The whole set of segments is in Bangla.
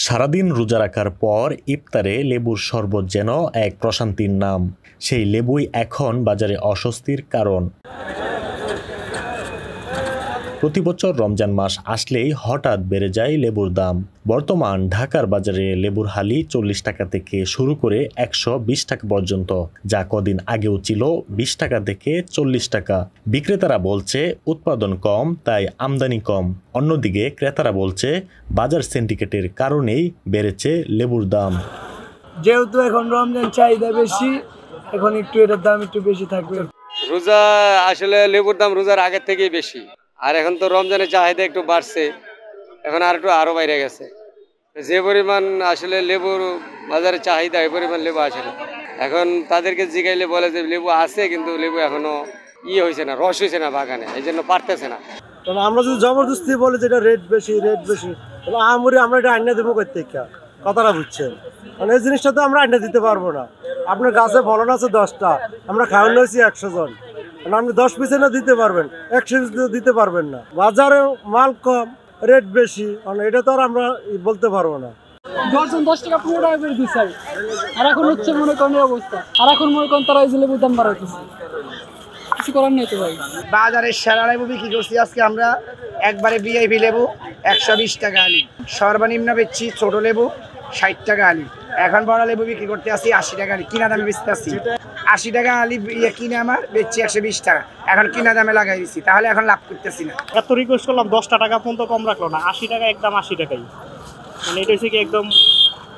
সারাদিন রোজা রাখার পর ইফতারে লেবুর শরবত যেন এক প্রশান্তির নাম। সেই লেবুই এখন বাজারে অস্বস্তির কারণ। প্রতি বছর রমজান মাস আসলেই হঠাৎ বেড়ে যায় লেবুর দাম। বর্তমান ঢাকার বাজারে লেবুর হালি 40 টাকা থেকে শুরু করে 120 টাকা পর্যন্ত, যা কদিন আগেও ছিল 20 টাকা থেকে 40 টাকা। বিক্রেতারা বলছে উৎপাদন কম, তাই আমদানি কম। অন্যদিকে ক্রেতারা বলছে বাজার সিন্ডিকেটের কারণেই বেড়েছে লেবুর দাম। যেহেতু এখন রমজান চাহিদা বেশি, এখন একটু এটার দাম একটু বেশি থাকবে। রোজা আসলে লেবুর দাম রোজার আগের থেকেই বেশি, আর এখন তো রমজানের চাহিদা একটু বাড়ছে, এখন আরো বাইরে গেছে। যে পরিমাণ আসলে লেবুর বাজারে চাহিদা, এই পরিমাণ লেবু আসে না। এখন তাদেরকে জিগাইলে বলে যে লেবু আছে, কিন্তু লেবু এখনো হয়েছে না, রস হয়েছে না বাগানে, এই জন্য পারতেছে না। কারণ আমরা যদি জবরদস্তি বলি যে এটা রেট বেশি তাহলে আমরা এটা আইনা দেবো কোথেকে? কথাটা বুঝছেন? মানে এই জিনিসটা তো আমরা আইনা দিতে পারবো না। আপনার গাছে ফলন আছে 10টা, আমরা খাওয়ানো হয়েছি 100 জন, আপনি 10 পিস না দিতে পারবেন, 100 পিস দিতে পারবেন না। বাজারে মাল কম, রেট বেশি, এটা তো আর আমরা বলতে পারবো না। 10 টাকা 15 টাকা করে দিচ্ছে, আর এখন হচ্ছে মনে করেন অবস্থা, আর এখন মনে করেন তারা এই লেবুর দাম বাড়াইতেছে, কিছু করার নেই তো ভাই। বাজারের সেরা লেবু বিক্রি করছি আজকে আমরা একবারে ভিআইপি লেবু 120 টাকা আলি, সর্বনিম্ন বেচছি ছোট লেবু 60 টাকা আলি। এখন বড় লেবু বিক্রি করতে আসছি 80 টাকা আলি, কিনা দামে বেচতে আসছি। 80 টাকা আলি কিনে আমার বেচছি 120 টাকা, এখন কিনা দামে লাগাই দিচ্ছি, তাহলে এখন লাভ করতেছি না। এত রিকোয়েস্ট করলাম 10টা টাকা পর্যন্ত কম রাখলো না, 80 টাকা একদম 80 টাকাই। মানে এটা হচ্ছে কি একদম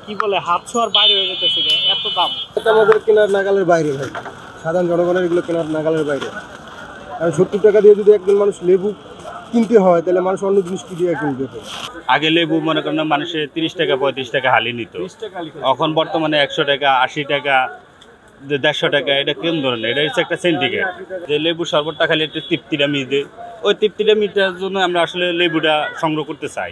কি বলে হাত ছোঁয়ার বাইরে হয়ে যেতেছে, এত দাম। এটা আমাদের কেনার নাগালের বাইরে ভাই, সাধারণ জনগণের এগুলো কেনার নাগালের বাইরে। আর 70 টাকা দিয়ে যদি একজন মানুষ লেবু কিনতে হয়, তাহলে মানুষ অন্য জিনিস কি দিয়ে কিনবে? আগে লেবু মনে করেন মানুষে 30 টাকা 35 টাকা হালি নিত, এখন বর্তমানে 100 টাকা 80 টাকা 150 টাকা। এটা কেমন ধরনের? এটা হচ্ছে একটা সিন্ডিকেট। যে লেবু শরবতটা খালি একটু তৃপ্তিটা মিটে, ওই তৃপ্তিটা মিটার জন্য আমরা আসলে লেবুটা সংগ্রহ করতে চাই।